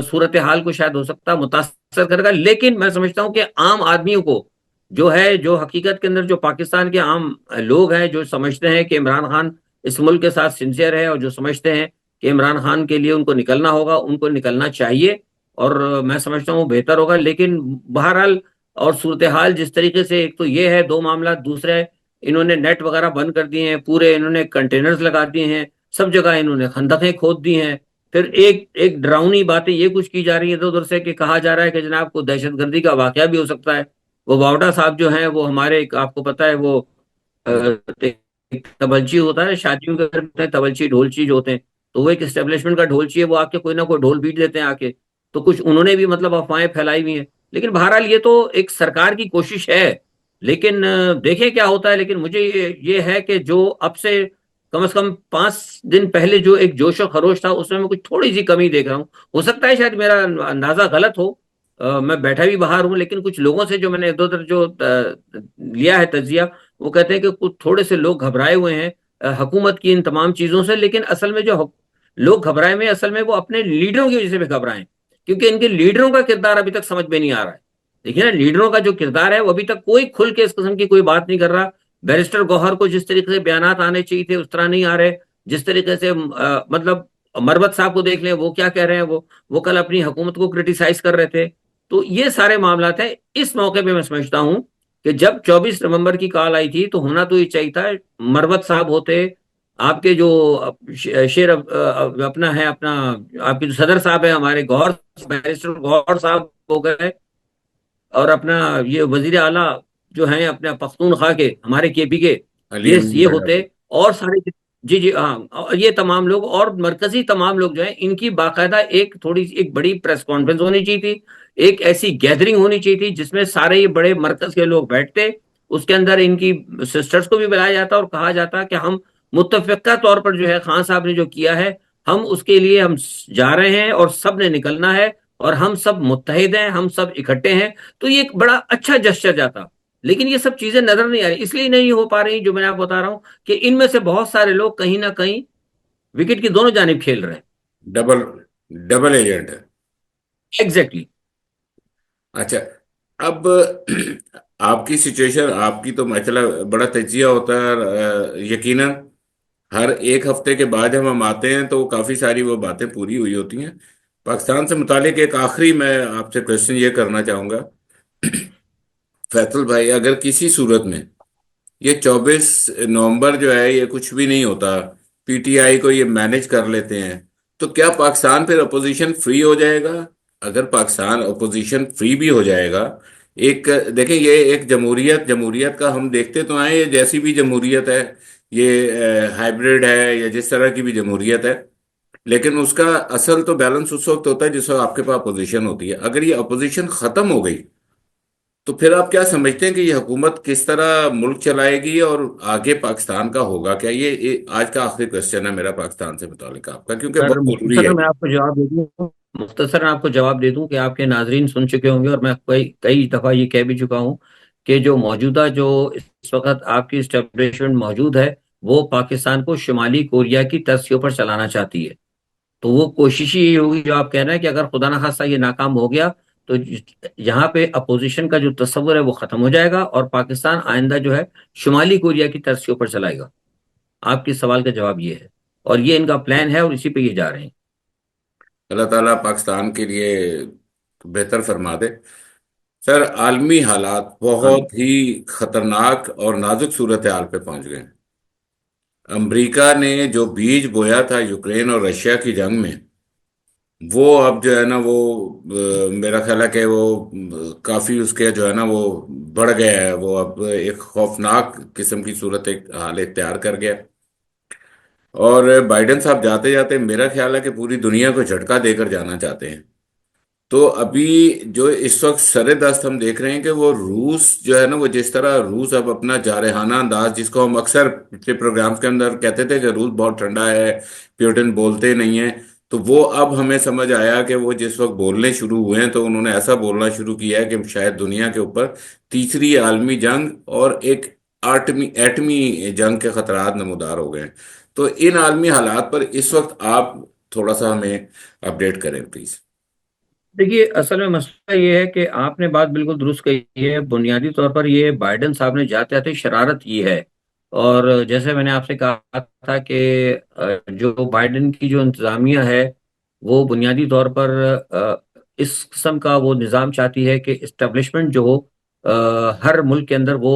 सूरत हाल को शायद हो सकता है मुतासर करेगा। लेकिन मैं समझता हूँ कि आम आदमियों को जो है, जो हकीकत के अंदर जो पाकिस्तान के आम लोग हैं, जो समझते हैं कि इमरान खान इस मुल्क के साथ सिंसियर है, और जो समझते हैं कि इमरान खान के लिए उनको निकलना होगा, उनको निकलना चाहिए। और मैं समझता हूँ बेहतर होगा। लेकिन बहरहाल, और सूरत हाल जिस तरीके से, एक तो ये है दो मामला, दूसरे इन्होंने नेट वगैरह बंद कर दिए हैं पूरे, इन्होंने कंटेनर्स लगा दिए हैं सब जगह, इन्होंने खंदकें खोद दी हैं। फिर एक एक डरावनी बातें ये कुछ की जा रही है इधर उधर से, कि कहा जा रहा है कि जनाब को दहशतगर्दी का वाकया भी हो सकता है। वो बावड़ा साहब जो हैं, वो हमारे आपको पता है वो एक तबलची होता है शादियों के घर में, तबलची ढोलची जो होते हैं, तो वो एक एस्टेब्लिशमेंट का ढोलची है, वो आके कोई ना कोई ढोल पीट देते हैं आके। तो कुछ उन्होंने भी मतलब अफवाहें फैलाई हुई हैं। लेकिन बहरहाल ये तो एक सरकार की कोशिश है। लेकिन देखें क्या होता है। लेकिन मुझे ये है कि जो अब से कम 5 दिन पहले जो एक जोश और खरोश था, उसमें मैं कुछ थोड़ी सी कमी देख रहा हूँ। हो सकता है शायद मेरा अंदाजा गलत हो, मैं बैठा भी बाहर हूँ, लेकिन कुछ लोगों से जो मैंने इधर उधर जो लिया है तजिया, वो कहते हैं कि कुछ थोड़े से लोग घबराए हुए हैं हुकूमत की इन तमाम चीजों से। लेकिन असल में जो लोग घबराए हुए हैं, असल में वो अपने लीडरों की वजह से भी घबराए हैं, क्योंकि इनके लीडरों का किरदार अभी तक समझ में नहीं आ रहा है। देखिए ना, लीडरों का जो किरदार है वो अभी तक कोई खुल के इस किस्म की कोई बात नहीं कर रहा। बैरिस्टर गौहर को जिस तरीके से बयानात आने चाहिए थे उस तरह नहीं आ रहे। जिस तरीके से मतलब मरवत साहब को देख लें, वो क्या कह रहे हैं, वो कल अपनी हुकूमत को क्रिटिसाइज कर रहे थे। तो ये सारे मामला हैं। इस मौके पे मैं समझता हूं कि जब 24 नवंबर की कॉल आई थी, तो होना तो ये चाहिए था, मरवत साहब होते, आपके जो शेर अपना है अपना, आपके जो सदर साहब है हमारे गौहर, बैरिस्टर गौहर साहब हो गए, और अपना ये वजीर आला जो हैं अपने पख्तूनख्वा के हमारे केपी के, अली ये होते, बड़ा। और सारे, जी जी हाँ, और ये तमाम लोग और मरकजी तमाम लोग जो हैं, इनकी बाकायदा एक थोड़ी सी एक बड़ी प्रेस कॉन्फ्रेंस होनी चाहिए थी। एक ऐसी गैदरिंग होनी चाहिए थी जिसमें सारे ये बड़े मरकज के लोग बैठते, उसके अंदर इनकी सिस्टर्स को भी बुलाया जाता और कहा जाता कि हम मुत्तफिका तौर पर जो है खान साहब ने जो किया है, हम उसके लिए हम जा रहे हैं और सब ने निकलना है, और हम सब मुत्तहिद हैं, हम सब इकट्ठे हैं। तो ये एक बड़ा अच्छा जस्चर जाता। लेकिन ये सब चीजें नजर नहीं आ रही, इसलिए नहीं हो पा रही जो मैंने आपको बता रहा हूं, कि इनमें से बहुत सारे लोग कहीं ना कहीं विकेट की दोनों जानिब खेल रहे हैं। डबल डबल एजेंट है। एग्जैक्टली। अच्छा। अब आपकी सिचुएशन, आपकी तो मतलब बड़ा तजिया होता है। यकीनन हर एक हफ्ते के बाद जब हम आते हैं तो काफ़ी सारी वो बातें पूरी हुई होती हैं। पाकिस्तान से मुतालिक एक आखिरी मैं आपसे क्वेश्चन ये करना चाहूँगा। फैसल भाई, अगर किसी सूरत में ये 24 नवंबर जो है ये कुछ भी नहीं होता, पीटीआई को ये मैनेज कर लेते हैं, तो क्या पाकिस्तान फिर अपोजिशन फ्री हो जाएगा? अगर पाकिस्तान अपोजिशन फ्री भी हो जाएगा, एक देखें, ये एक जमहूरियत, जमहूरियत का हम देखते तो आए, ये जैसी भी जमहूरियत है, ये हाइब्रिड है या जिस तरह की भी जमहूरियत है, लेकिन उसका असल तो बैलेंस उस वक्त होता है जिस वक्त आपके पास अपोजिशन होती है। अगर ये अपोजिशन खत्म हो गई तो फिर आप क्या समझते हैं कि ये हुकूमत किस तरह मुल्क चलाएगी, और आगे पाकिस्तान का होगा क्या? ये आज का आखिरी क्वेश्चन है मेरा पाकिस्तान से मुतालिक आपका, क्योंकि सर बहुत जरूरी है। मुख्तसर मैं आपको जवाब दे दूं, मुख्तसर आपको जवाब दे दूं कि आपके नाजरीन सुन चुके होंगे, और मैं कई कई दफा ये कह भी चुका हूं कि जो मौजूदा जो इस वक्त आपकी इस्टेब्लिशमेंट मौजूद है, वो पाकिस्तान को शुमाली कोरिया की तर्ज के ऊपर चलाना चाहती है। तो वो कोशिश ही यही होगी जो आप कह रहे हैं कि अगर खुदा ना खास्ता ये नाकाम हो गया, तो यहाँ पे अपोजिशन का जो तस्वर है वो खत्म हो जाएगा, और पाकिस्तान आइंदा जो है शुमाली कोरिया की तर्ज के ऊपर चलाएगा। आपके सवाल का जवाब ये है, और ये इनका प्लान है, और इसी पे ये जा रहे हैं। अल्लाह ताला पाकिस्तान के लिए बेहतर फरमा दे। सर, आलमी हालात आमीन। बहुत ही खतरनाक और नाजुक सूरत हाल पे पहुंच गए हैं। अमेरिका ने जो बीज बोया था यूक्रेन और रशिया की जंग में, वो अब जो है ना वो मेरा ख्याल है कि वो काफी उसके जो है ना वो बढ़ गया है। वो अब एक खौफनाक किस्म की सूरत एक हाल इख्तियार कर गया। और बाइडेन साहब जाते जाते मेरा ख्याल है कि पूरी दुनिया को झटका देकर जाना चाहते हैं। तो अभी जो इस वक्त सरेदस्त हम देख रहे हैं कि वो रूस जो है ना, वो जिस तरह रूस अब अपना जारहाना अंदाज, जिसको हम अक्सर पिछले प्रोग्राम्स के अंदर कहते थे कि रूस बहुत ठंडा है, प्यूटिन बोलते नहीं है, तो वो अब हमें समझ आया कि वो जिस वक्त बोलने शुरू हुए हैं तो उन्होंने ऐसा बोलना शुरू किया है कि शायद दुनिया के ऊपर तीसरी आलमी जंग और एक आठवीं एटमी जंग के खतरात नमूदार हो गए हैं। तो इन आलमी हालात पर इस वक्त आप थोड़ा सा हमें अपडेट करें प्लीज। देखिए, असल में मसला ये है कि आपने बात बिल्कुल दुरुस्त कही है। बुनियादी तौर पर ये बाइडेन साहब ने जाते जाते शरारत की है। और जैसे मैंने आपसे कहा था कि जो बाइडेन की जो इंतजामिया है, वो बुनियादी तौर पर इस किस्म का वो निज़ाम चाहती है कि इस्टेब्लिशमेंट जो हो, हर मुल्क के अंदर वो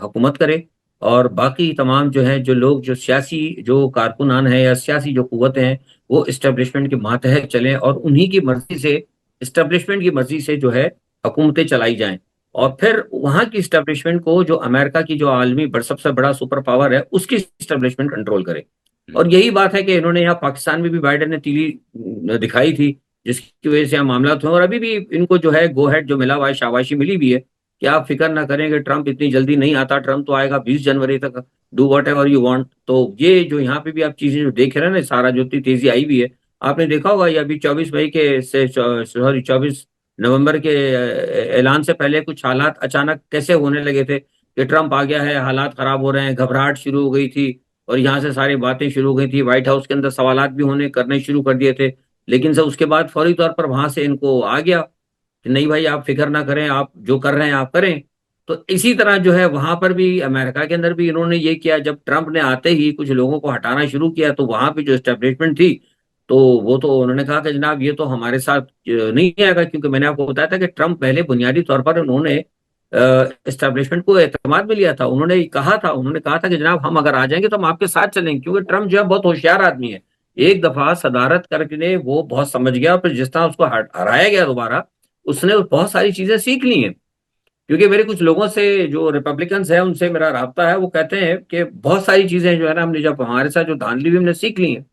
हुकूमत करे, और बाकी तमाम जो है जो लोग जो सियासी जो कारकुनान हैं या सियासी जो कुव्वतें हैं, वो इस्टेब्लिशमेंट के मातहत चलें, और उन्हीं की मर्जी से, इस्टेब्लिशमेंट की मर्जी से जो है हुकूमतें चलाई जाएं। और फिर वहां की इस्टेब्लिशमेंट को जो अमेरिका की जो आलमी सबसे बड़ा सुपर पावर है, उसकी इस्टेब्लिशमेंट कंट्रोल करे। और यही बात है कि इन्होंने यहाँ पाकिस्तान में भी बाइडेन ने तीली दिखाई थी, जिसकी वजह से यहाँ मामला हुए, और अभी भी इनको जो है गो हेड जो मिला हुआ है, शाबाशी मिली भी है कि आप फिक्र ना करें कि ट्रंप इतनी जल्दी नहीं आता, ट्रंप तो आएगा 20 जनवरी तक, do what ever you want. तो ये जो यहाँ पे भी आप चीजें जो देख रहे हैं ना, सारा जो इतनी तेजी आई भी है, आपने देखा होगा ये अभी 24 मई के से, सॉरी 24 नवंबर के ऐलान से पहले कुछ हालात अचानक कैसे होने लगे थे कि ट्रंप आ गया है, हालात खराब हो रहे हैं, घबराहट शुरू हो गई थी, और यहाँ से सारी बातें शुरू हो गई थी, व्हाइट हाउस के अंदर सवालात भी होने करने शुरू कर दिए थे। लेकिन सर उसके बाद फौरी तौर पर वहां से इनको आ गया कि नहीं भाई, आप फिक्र ना करें, आप जो कर रहे हैं आप करें। तो इसी तरह जो है वहां पर भी अमेरिका के अंदर भी इन्होंने ये किया। जब ट्रंप ने आते ही कुछ लोगों को हटाना शुरू किया, तो वहां पे जो एस्टेब्लिशमेंट थी, तो वो तो उन्होंने कहा कि जनाब ये तो हमारे साथ नहीं आएगा, क्योंकि मैंने आपको बताया था कि ट्रंप पहले बुनियादी तौर पर उन्होंने एस्टेब्लिशमेंट को एतमाद में लिया था। उन्होंने कहा था कि जनाब हम अगर आ जाएंगे तो हम आपके साथ चलेंगे, क्योंकि ट्रंप जो है बहुत होशियार आदमी है। एक दफा सदारत करके वो बहुत समझ गया, और फिर जिस तरह उसको हराया गया दोबारा, उसने बहुत सारी चीजें सीख ली हैं। क्योंकि मेरे कुछ लोगों से जो रिपब्लिकन्स हैं उनसे मेरा राब्ता है, वो कहते हैं कि बहुत सारी चीजें जो है ना, हमने जब हमारे साथ जो धांधली हुई हमने सीख ली हैं।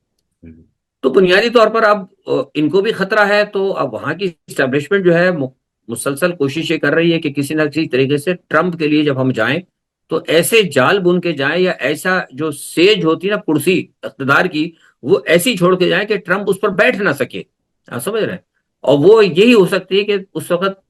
तो बुनियादी तौर पर अब इनको भी खतरा है, तो अब वहां की स्टैब्लिशमेंट जो है मुसलसल कोशिश ये कर रही है कि किसी ना किसी तरीके से ट्रंप के लिए जब हम जाएं, तो ऐसे जाल बुन के जाएं, या ऐसा जो सेज होती है ना कुर्सी इख्तिदार की, वो ऐसी छोड़ के जाएं कि ट्रंप उस पर बैठ ना सके। आप समझ रहे हैं? और वो यही हो सकती है कि उस वक्त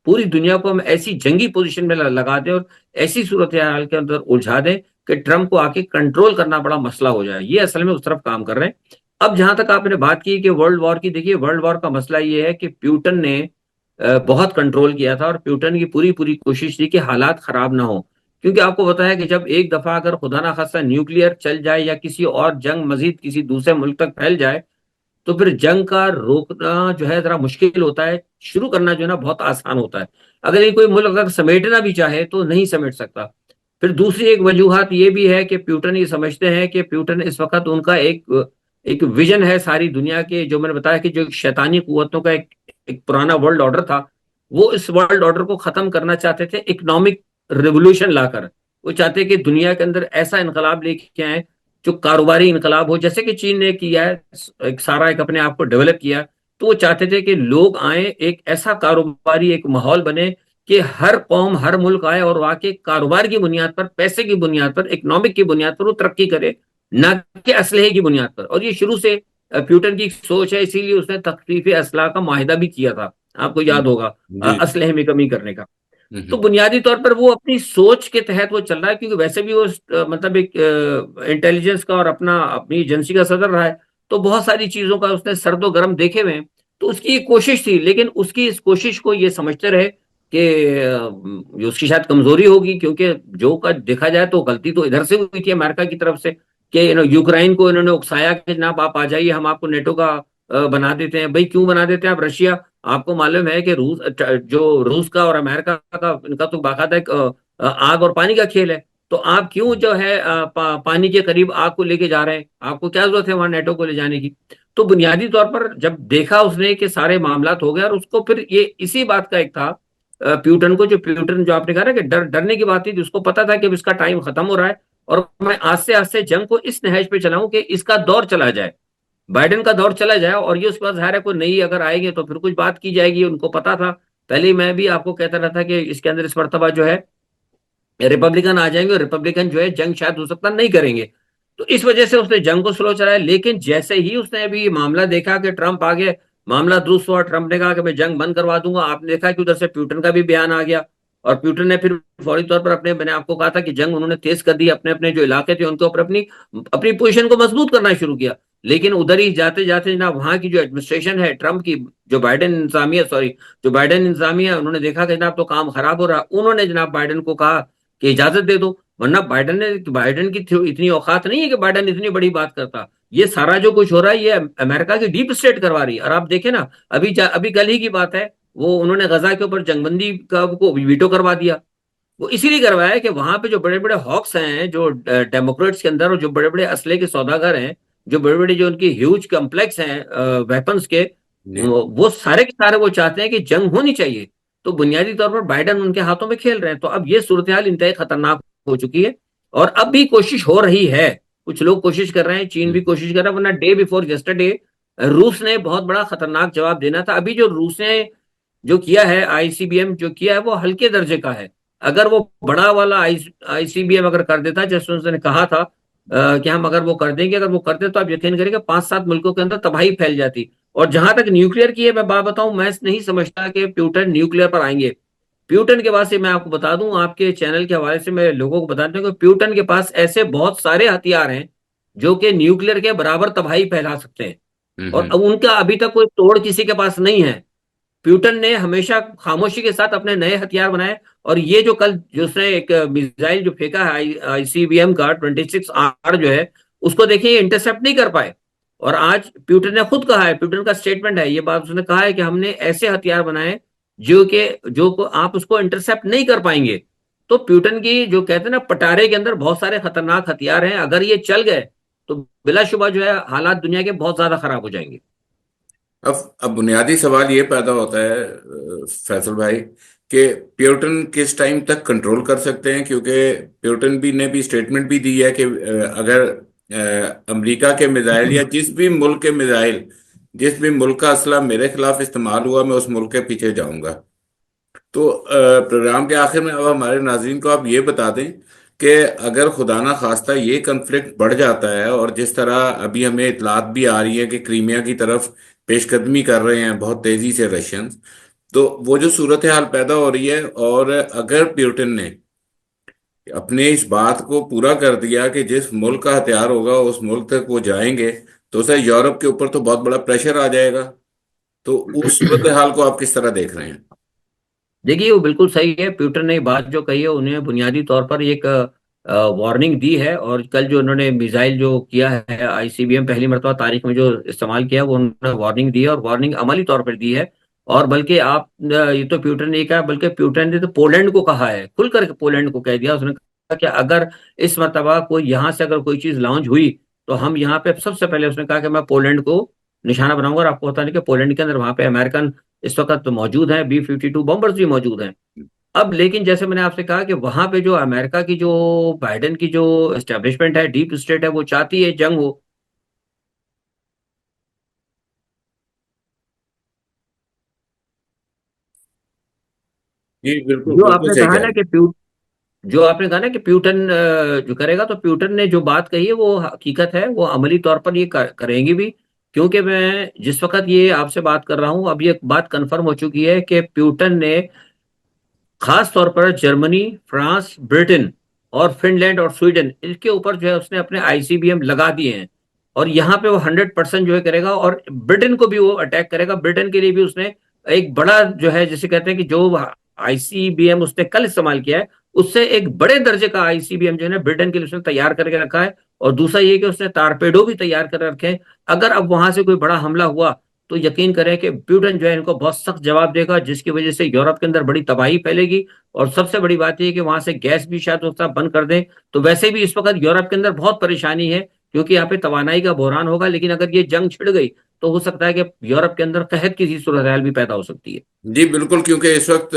पूरी दुनिया को हम ऐसी जंगी पोजीशन में लगा दें, और ऐसी सूरत हाल के अंदर उलझा दें कि ट्रंप को आके कंट्रोल करना बड़ा मसला हो जाए। ये असल में उस तरफ काम कर रहे हैं। अब जहां तक आपने बात की कि वर्ल्ड वॉर की, देखिए वर्ल्ड वॉर का मसला ये है कि प्यूटन ने बहुत कंट्रोल किया था, और प्यूटन की पूरी पूरी कोशिश थी कि हालात खराब ना हो। क्योंकि आपको पता है कि जब एक दफा अगर खुदा ना खास्ता न्यूक्लियर चल जाए, या किसी और जंग मजीद किसी दूसरे मुल्क तक फैल जाए, तो फिर जंग का रोकना जो है जरा मुश्किल होता है, शुरू करना जो है ना बहुत आसान होता है। अगर ये कोई मुल्क अगर समेटना भी चाहे तो नहीं समेट सकता। फिर दूसरी एक वजूहत ये भी है कि प्यूटन ये समझते हैं कि प्यूटन इस वक्त उनका एक एक विजन है सारी दुनिया के, जो मैंने बताया कि जो शैतानी कुव्वतों का एक पुराना वर्ल्ड ऑर्डर था, वो इस वर्ल्ड ऑर्डर को खत्म करना चाहते थे इकोनॉमिक रिवोल्यूशन लाकर। वो चाहते कि दुनिया के अंदर ऐसा इनकलाब लेके आए जो कारोबारी इनकलाब हो, जैसे कि चीन ने किया है, एक सारा एक अपने आप को डेवलप किया। तो वो चाहते थे कि लोग आए, एक ऐसा कारोबारी एक माहौल बने कि हर कौम, हर मुल्क आए और वहां के कारोबार की बुनियाद पर, पैसे की बुनियाद पर, इकोनॉमिक की बुनियाद पर वो तरक्की करे, ना कि असलहे की बुनियाद पर। और ये शुरू से प्यूटन की सोच है, इसीलिए उसने तख्फीफ असलाह का माहिदा भी किया था, आपको याद होगा, जी जी। असलहे में कमी करने का। तो हम्म। बुनियादी तौर पर वो अपनी सोच के तहत वो चल रहा है, क्योंकि वैसे भी वो मतलब एक इंटेलिजेंस का और अपनी एजेंसी का सदर रहा है, तो बहुत सारी चीजों का उसने सर्दो गर्म देखे हुए हैं। तो उसकी एक कोशिश थी, लेकिन उसकी इस कोशिश को ये समझते रहे कि उसकी शायद कमजोरी होगी, क्योंकि जो का देखा जाए तो गलती तो इधर से हुई थी अमेरिका की तरफ से, कि यूक्रेन को इन्होंने उकसाया कि जनाब आप आ जाइए, हम आपको नेटो का बना देते हैं। भाई क्यों बना देते हैं आप? रशिया, आपको मालूम है कि रूस का और अमेरिका का, इनका तो बाकायदा एक आग और पानी का खेल है। तो आप क्यों जो है पानी के करीब आग को लेके जा रहे हैं? आपको क्या जरूरत है वहां नेटो को ले जाने की? तो बुनियादी तौर पर जब देखा उसने कि सारे मामला हो गए, और उसको फिर ये इसी बात का एक था, प्यूटन को, जो प्यूटन जो आपने कहा ना कि डरने की बात थी, उसको पता था कि अब इसका टाइम खत्म हो रहा है, और मैं आस्ते आस्ते जंग को इस नहज पे चलाऊं कि इसका दौर चला जाए, बाइडेन का दौर चला जाए, और ये उसके बाद जाहिर है कोई नई अगर आएंगे तो फिर कुछ बात की जाएगी, उनको पता था। पहले ही मैं भी आपको कहता रहा था कि इसके अंदर इस मर्तबा जो है रिपब्लिकन आ जाएंगे, और रिपब्लिकन जो है जंग शायद हो सकता नहीं करेंगे। तो इस वजह से उसने जंग को स्लो चलाया। लेकिन जैसे ही उसने अभी ये मामला देखा कि ट्रंप आ गया, मामला दुरुस्त हुआ, ट्रंप ने कहा कि मैं जंग बंद करवा दूंगा, आपने देखा कि उधर से प्यूटन का भी बयान आ गया, और प्यूटन ने फिर फौरी तौर पर अपने, मैंने आपको कहा था कि जंग उन्होंने तेज कर दी, अपने अपने जो इलाके थे उनके ऊपर अपनी अपनी पोजीशन को मजबूत करना शुरू किया। लेकिन उधर ही जाते जाते जनाब वहां की जो एडमिनिस्ट्रेशन है ट्रंप की, जो बाइडेन इंतजामिया, सॉरी, जो बाइडेन इंतजामिया, उन्होंने देखा कि जनाब तो काम खराब हो रहा, उन्होंने जनाब बाइडेन को कहा कि इजाजत दे दो। वरना बाइडेन की इतनी औकात नहीं है कि बाइडेन इतनी बड़ी बात करता। ये सारा जो कुछ हो रहा है ये अमेरिका की डीप स्टेट करवा रही है। और आप देखें ना, अभी कल ही की बात है, वो उन्होंने गजा के ऊपर जंगबंदी का को वीटो करवा दिया। वो इसीलिए करवाया है कि वहां पे जो बड़े बड़े हॉक्स हैं, जो डेमोक्रेट्स के अंदर, और जो बड़े बड़े असले के सौदागर हैं, जो बड़े बड़े जो उनकी ह्यूज कम्प्लेक्स हैं वेपन्स के, जी। वो सारे के सारे वो चाहते हैं कि जंग होनी चाहिए। तो बुनियादी तौर पर बाइडन उनके हाथों में खेल रहे हैं। तो अब ये सूरत हाल इंतहाई खतरनाक हो चुकी है, और अब भी कोशिश हो रही है, कुछ लोग कोशिश कर रहे हैं, चीन भी हम्म। कोशिश कर रहा है। वरना डे बिफोर यस्टरडे रूस ने बहुत बड़ा खतरनाक जवाब देना था। अभी जो रूस ने जो किया है, आईसीबीएम जो किया है, वो हल्के दर्जे का है। अगर वो बड़ा वाला आईसीबीएम अगर कर देता, जैसे उसने कहा था कि हम अगर वो कर देंगे, अगर वो करते तो आप यकीन करेंगे 5-7 मुल्कों के अंदर तबाही फैल जाती। और जहां तक न्यूक्लियर की है, मैं बात बताऊं, मैं नहीं समझता कि प्यूटन न्यूक्लियर पर आएंगे। प्यूटन के बाद से मैं आपको बता दूं, आपके चैनल के हवाले से मैं लोगों को बताता हूं कि प्यूटन के पास ऐसे बहुत सारे हथियार हैं जो कि न्यूक्लियर के बराबर तबाही फैला सकते हैं। और हम्म। अब उनका अभी तक कोई तोड़ किसी के पास नहीं है। प्यूटन ने हमेशा खामोशी के साथ अपने नए हथियार बनाए। और ये जो कल जो उसने एक मिसाइल जो फेंका है, आईसीबीएम का 26R जो है, उसको देखिए इंटरसेप्ट नहीं कर पाए। और आज प्यूटन ने खुद कहा है, प्यूटन का स्टेटमेंट है, ये बात उसने कहा है कि हमने ऐसे हथियार बनाए जो को आप उसको इंटरसेप्ट नहीं कर पाएंगे। तो प्यूटन की जो कहते हैं ना, पटारे के अंदर बहुत सारे खतरनाक हथियार हैं, अगर ये चल गए तो बिलाशुबा जो है हालात दुनिया के बहुत ज्यादा खराब हो जाएंगे। अब बुनियादी सवाल ये पैदा होता है फैसल भाई, कि प्यूटन किस टाइम तक कंट्रोल कर सकते हैं, क्योंकि प्यूटन भी ने भी स्टेटमेंट भी दी है कि अगर अमेरिका के मिसाइल या जिस भी मुल्क के मिसाइल, जिस भी मुल्क का असला मेरे खिलाफ इस्तेमाल हुआ, मैं उस मुल्क के पीछे जाऊंगा। तो प्रोग्राम के आखिर में अब हमारे नाज़रीन को आप ये बता दें कि अगर खुदा ना खास्ता ये कन्फ्लिक्ट बढ़ जाता है, और जिस तरह अभी हमें इतलात भी आ रही है कि क्रीमिया की तरफ पेशकदमी कर रहे हैं बहुत तेजी से रशियंस, तो वो जो सूरत हाल पैदा हो रही है, और अगर प्यूटिन ने अपने इस बात को पूरा कर दिया कि जिस मुल्क का हथियार होगा उस मुल्क तक वो जाएंगे, तो सर यूरोप के ऊपर तो बहुत बड़ा प्रेशर आ जाएगा। तो उस सूरत हाल को आप किस तरह देख रहे हैं? देखिए वो बिल्कुल सही है, प्यूटन ने ये बात जो कही है, उन्हें बुनियादी तौर पर एक वार्निंग दी है। और कल जो उन्होंने मिसाइल जो किया है, आईसीबीएम पहली मरतबा तारीख में जो इस्तेमाल किया, वो उन्होंने वार्निंग दी है, और वार्निंग अमली तौर पर दी है। और बल्कि आप ये तो प्यूटन ने कहा, बल्कि प्यूटन ने तो पोलैंड को कहा है, खुलकर पोलैंड को कह दिया। उसने कहा कि अगर इस मरतबा कोई यहाँ से अगर कोई चीज लॉन्च हुई, तो हम यहाँ पे सबसे पहले, उसने कहा कि मैं पोलैंड को निशाना बनाऊंगा। और आपको पता नहीं कि पोलैंड के अंदर वहां पे अमेरिकन इस वक्त तो मौजूद हैं, B-52 बॉम्बर्स भी मौजूद हैं। अब लेकिन जैसे मैंने आपसे कहा कि वहां पे जो अमेरिका की जो बाइडेन की जो एस्टेब्लिशमेंट है, डीप स्टेट है, वो चाहती है जंग हो। जी बिल्कुल जो बिल्कुल आपने सही कहा कह ना रहे कि जो आपने कहा ना कि प्यूटन जो करेगा, तो प्यूटन ने जो बात कही है वो हकीकत है, वो अमली तौर पर ये करेंगी भी। क्योंकि मैं जिस वक्त ये आपसे बात कर रहा हूं, अब ये बात कंफर्म हो चुकी है कि प्यूटन ने खास तौर पर जर्मनी, फ्रांस, ब्रिटेन और फिनलैंड और स्वीडन, इसके ऊपर जो है उसने अपने आईसीबीएम लगा दिए हैं। और यहाँ पे वो 100% जो है करेगा, और ब्रिटेन को भी वो अटैक करेगा। ब्रिटेन के लिए भी उसने एक बड़ा जो है, जिसे कहते हैं कि जो आईसीबीएम उसने कल इस्तेमाल किया है, उससे एक बड़े दर्जे का आईसीबीएम जो है ना ब्रिटेन के लिए उसने तैयार करके रखा है। और दूसरा ये कि उसने टारपेडो भी तैयार कर रखे हैं। अगर अब वहां से कोई बड़ा हमला हुआ, तो यकीन करें कि ब्यूटन जो है इनको बहुत सख्त जवाब देगा, जिसकी वजह से यूरोप के अंदर बड़ी तबाही फैलेगी। और सबसे बड़ी बात यह है कि वहां से गैस भी शायद उसका बंद कर दें। तो वैसे भी इस वक्त यूरोप के अंदर बहुत परेशानी है, क्योंकि यहाँ पे तवानाई का बहरान होगा। लेकिन अगर ये जंग छिड़ गई, तो हो सकता है कि यूरोप के अंदर कहत की सी सूरत हाल भी पैदा हो सकती है। जी बिल्कुल, क्योंकि इस वक्त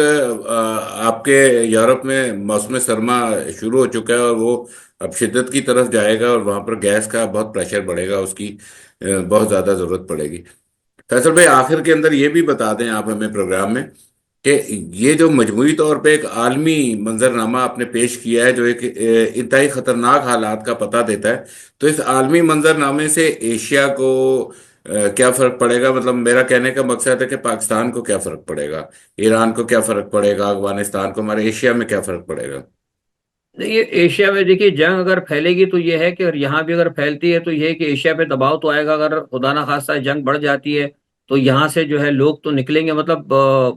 आपके यूरोप में मौसम सरमा शुरू हो चुका है, और वो अब शिद्दत की तरफ जाएगा, और वहां पर गैस का बहुत प्रेशर बढ़ेगा, उसकी बहुत ज़्यादा ज़रूरत पड़ेगी। फैसल भाई, आखिर के अंदर ये भी बता दें आप हमें प्रोग्राम में कि ये जो मजमूई तौर पे एक आलमी मंजरनामा आपने पेश किया है, जो एक इंतहाई खतरनाक हालात का पता देता है, तो इस आलमी मंजरनामे से एशिया को क्या फर्क पड़ेगा? मतलब मेरा कहने का मकसद है कि पाकिस्तान को क्या फर्क पड़ेगा, ईरान को क्या फर्क पड़ेगा, अफगानिस्तान को, हमारे एशिया में क्या फर्क पड़ेगा? देखिए, एशिया में देखिए जंग अगर फैलेगी तो ये है कि, और यहाँ भी अगर फैलती है तो ये है कि एशिया पे दबाव तो आएगा। अगर खुदा ना खास्ता जंग बढ़ जाती है, तो यहाँ से जो है लोग तो निकलेंगे, मतलब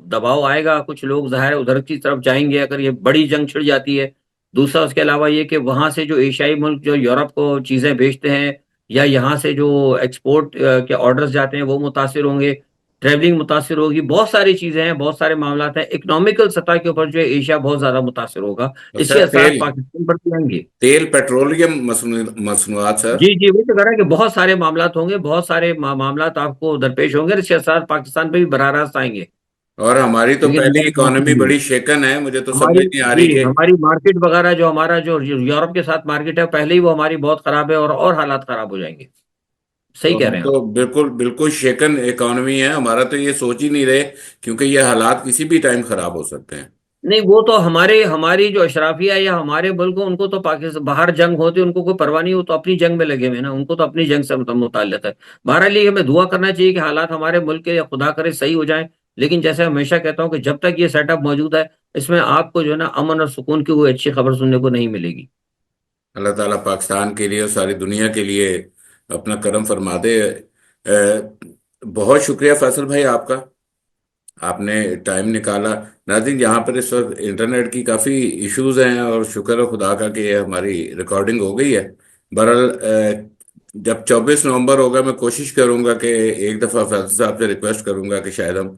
दबाव आएगा, कुछ लोग ज़ाहिर है उधर की तरफ जाएंगे अगर ये बड़ी जंग छिड़ जाती है। दूसरा उसके अलावा ये कि वहाँ से जो एशियाई मुल्क जो यूरोप को चीज़ें भेजते हैं, या यहाँ से जो एक्सपोर्ट के ऑर्डर्स जाते हैं, वो मुतासिर होंगे। ट्रेवलिंग मुतासिर होगी, बहुत सारी चीज़ें हैं, बहुत सारे मामला हैं। इकोनॉमिकल सतह के ऊपर जो है एशिया बहुत ज़्यादा मुतासिर होगा। सर इसके असर तेल, पाकिस्तान पर भी आएंगे। तेल पेट्रोलियम मसनूआत सर। जी जी, वही तो कह रहा है कि बहुत सारे मामलात होंगे, बहुत सारे मामलात आपको दरपेश होंगे, और इसके असर पाकिस्तान पे भी बराह रास्त आएंगे। और हमारी तो क्योंकि पहली हमारी इकोनॉमी मार्केट, बड़ी शेकन है, मुझे तो समझ हमारी नहीं आ जी रही कि हमारी मार्केट वगैरह, जो हमारा जो यूरोप के साथ मार्केट है, पहले ही वो हमारी बहुत खराब है, और हालात खराब हो जाएंगे। सही तो कह हम रहे हैं आप। तो बिल्कुल बिल्कुल शेकन इकोनॉमी है हमारा, तो ये सोच ही नहीं रहे, क्योंकि ये हालात किसी भी टाइम खराब हो सकते हैं। नहीं, वो तो हमारे हमारी जो अशराफिया या हमारे मुल्क, उनको तो पाकिस्तान बाहर जंग होती है, उनको कोई परवाह नहीं, हो तो अपनी जंग में लगे हुए हैं ना, उनको तो अपनी जंग से मुताल्लिक है। बहरहाल ये हमें दुआ करना चाहिए कि हालात हमारे मुल्क के, या खुदा करे, सही हो जाएं। लेकिन जैसे हमेशा कहता हूँ कि जब तक ये सेटअप मौजूद है, इसमें आपको जो है ना अमन और सुकून की कोई अच्छी खबर सुनने को नहीं मिलेगी। अल्लाह ताला पाकिस्तान के लिए और सारी दुनिया के लिए अपना करम फरमा दे। बहुत शुक्रिया फैसल भाई आपका, आपने टाइम निकाला। नाज़रीन, यहाँ पर इस वक्त इंटरनेट की काफ़ी इश्यूज हैं, और शुक्र है खुदा का कि ये हमारी रिकॉर्डिंग हो गई है। बहरहाल जब 24 नवंबर होगा, मैं कोशिश करूंगा कि एक दफ़ा फैसल साहब से रिक्वेस्ट करूंगा कि शायद हम